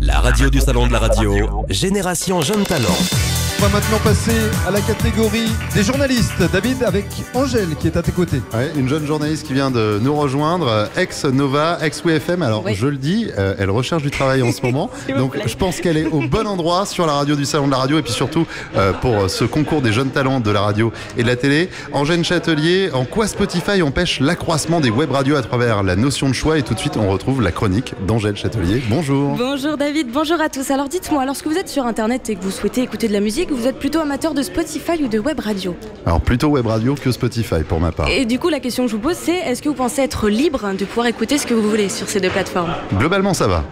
La radio du salon de la radio, Génération Jeune Talent. On va maintenant passer à la catégorie des journalistes. David, avec Angèle qui est à tes côtés. Ouais, une jeune journaliste qui vient de nous rejoindre, ex-Nova, ex-WFM. Alors, oui. Je le dis, elle recherche du travail en ce moment. Donc, je pense qu'elle est au bon endroit sur la radio du salon de la radio. Et puis surtout, pour ce concours des jeunes talents de la radio et de la télé. Angèle Châtelier, en quoi Spotify empêche l'accroissement des web radios à travers la notion de choix? Et tout de suite, on retrouve la chronique d'Angèle Châtelier. Bonjour. Bonjour David, bonjour à tous. Alors dites-moi, lorsque vous êtes sur Internet et que vous souhaitez écouter de la musique, vous êtes plutôt amateur de Spotify ou de web radio? Alors plutôt web radio que Spotify pour ma part. Et du coup la question que je vous pose c'est, est-ce que vous pensez être libre de pouvoir écouter ce que vous voulez sur ces deux plateformes? Globalement ça va.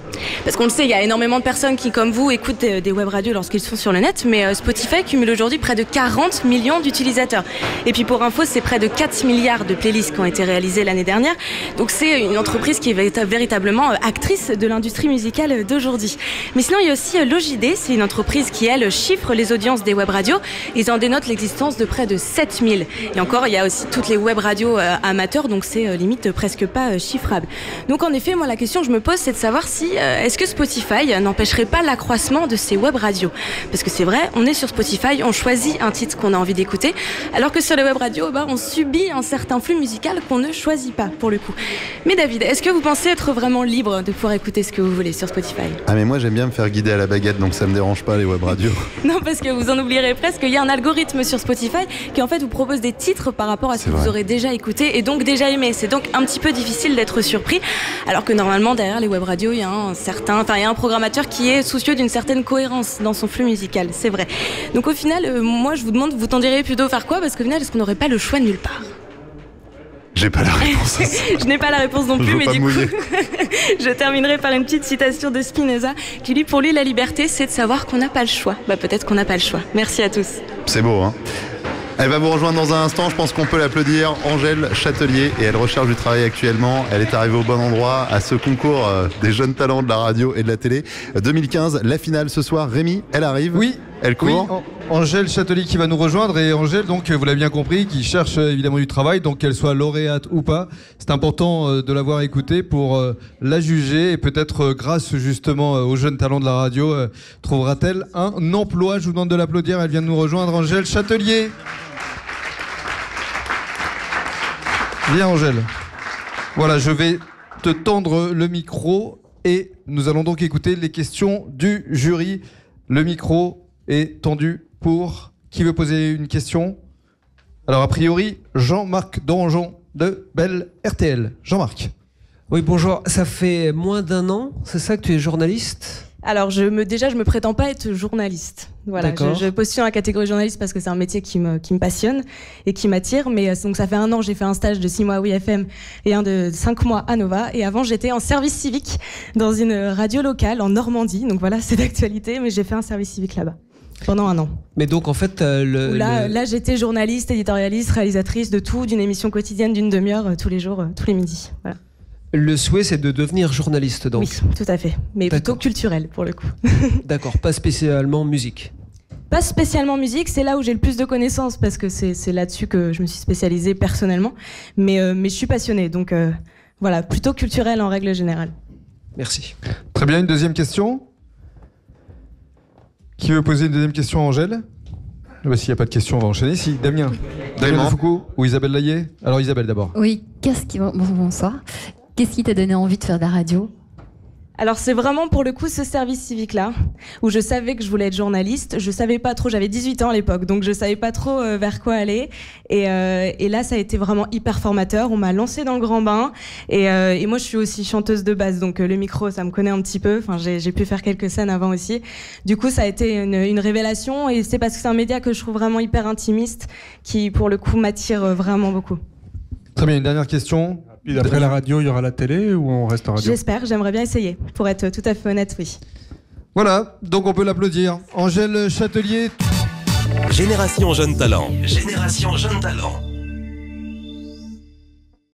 Parce qu'on le sait, il y a énormément de personnes qui comme vous écoutent des web radios lorsqu'ils sont sur le net, mais Spotify cumule aujourd'hui près de 40 millions d'utilisateurs. Et puis pour info, c'est près de 4 milliards de playlists qui ont été réalisées l'année dernière. Donc c'est une entreprise qui est véritablement actrice de l'industrie musicale d'aujourd'hui. Mais sinon il y a aussi Logidé, c'est une entreprise qui elle chiffre les audiences des web radios. Ils en dénotent l'existence de près de 7000. Et encore, il y a aussi toutes les web radios amateurs, donc c'est limite presque pas chiffrable. Donc en effet, moi la question que je me pose, c'est de savoir si est-ce que Spotify n'empêcherait pas l'accroissement de ces web radios? Parce que c'est vrai, on est sur Spotify, on choisit un titre qu'on a envie d'écouter, alors que sur les web radios, on subit un certain flux musical qu'on ne choisit pas pour le coup. Mais David, est-ce que vous pensez être vraiment libre de pouvoir écouter ce que vous voulez sur Spotify? Ah mais moi j'aime bien me faire guider à la baguette, donc ça me dérange pas les web radios. Non, parce que vous en oublierez presque, il y a un algorithme sur Spotify qui en fait vous propose des titres par rapport à ce que vous aurez déjà écouté et donc déjà aimé. C'est donc un petit peu difficile d'être surpris, alors que normalement derrière les web radios il y a un programmateur qui est soucieux d'une certaine cohérence dans son flux musical, c'est vrai. Donc au final, moi je vous demande, vous tenderiez plutôt faire quoi? Parce qu'au final, est-ce qu'on n'aurait pas le choix nulle part? J'ai pas la réponse. Je n'ai pas la réponse non plus, mais du coup, je terminerai par une petite citation de Spinoza qui dit, pour lui, la liberté, c'est de savoir qu'on n'a pas le choix. Peut-être qu'on n'a pas le choix. Merci à tous. C'est beau, hein? Elle va vous rejoindre dans un instant, je pense qu'on peut l'applaudir. Angèle Châtelier, et elle recherche du travail actuellement. Elle est arrivée au bon endroit à ce concours des jeunes talents de la radio et de la télé. 2015, la finale ce soir. Rémi, elle arrive? Oui. Elle court? Oui, Angèle Châtelier qui va nous rejoindre. Et Angèle, donc, vous l'avez bien compris, qui cherche évidemment du travail, donc qu'elle soit lauréate ou pas. C'est important de l'avoir écoutée pour la juger. Et peut-être grâce justement aux jeunes talents de la radio, trouvera-t-elle un emploi? Je vous demande de l'applaudir. Elle vient de nous rejoindre, Angèle Châtelier. Viens Angèle. Voilà, je vais te tendre le micro et nous allons donc écouter les questions du jury. Le micro est tendu pour... Qui veut poser une question? Alors a priori, Jean-Marc Donjon de Belle RTL. Jean-Marc. Oui, bonjour. Ça fait moins d'un an, c'est ça, que tu es journaliste? Alors je me prétends pas être journaliste. Voilà, je postule à la catégorie journaliste parce que c'est un métier qui me passionne et qui m'attire. Mais donc ça fait un an, j'ai fait un stage de 6 mois à WFM et un de 5 mois à Nova. Et avant, j'étais en service civique dans une radio locale en Normandie. Donc voilà, c'est d'actualité, mais j'ai fait un service civique là-bas pendant un an. Mais donc en fait, là, j'étais journaliste, éditorialiste, réalisatrice de tout, d'une émission quotidienne d'une demi-heure tous les jours, tous les midis. Voilà. Le souhait, c'est de devenir journaliste, donc? Oui, tout à fait. Mais plutôt culturel, pour le coup. D'accord, pas spécialement musique? Pas spécialement musique, c'est là où j'ai le plus de connaissances, parce que c'est là-dessus que je me suis spécialisée personnellement. Mais je suis passionnée, donc voilà, plutôt culturel en règle générale. Merci. Très bien, une deuxième question? Qui veut poser une deuxième question à Angèle? S'il n'y a pas de question, on va enchaîner. Si, Damien. Damien Foucault ou Isabelle Laillé? Alors Isabelle d'abord. Oui, bonsoir. Qu'est-ce qui t'a donné envie de faire de la radio? Alors c'est vraiment pour le coup ce service civique-là, où je savais que je voulais être journaliste. Je savais pas trop, j'avais 18 ans à l'époque, donc je savais pas trop vers quoi aller. Et là, ça a été vraiment hyper formateur. On m'a lancé dans le grand bain. Et moi, je suis aussi chanteuse de base, donc le micro, ça me connaît un petit peu. Enfin, j'ai pu faire quelques scènes avant aussi. Du coup, ça a été une révélation. Et c'est parce que c'est un média que je trouve vraiment hyper intimiste, qui pour le coup m'attire vraiment beaucoup. Très bien, une dernière question. Puis après la radio, il y aura la télé ou on reste en radio? J'espère, j'aimerais bien essayer. Pour être tout à fait honnête, oui. Voilà, donc on peut l'applaudir. Angèle Châtelier. Génération Jeune Talent. Génération Jeune Talent.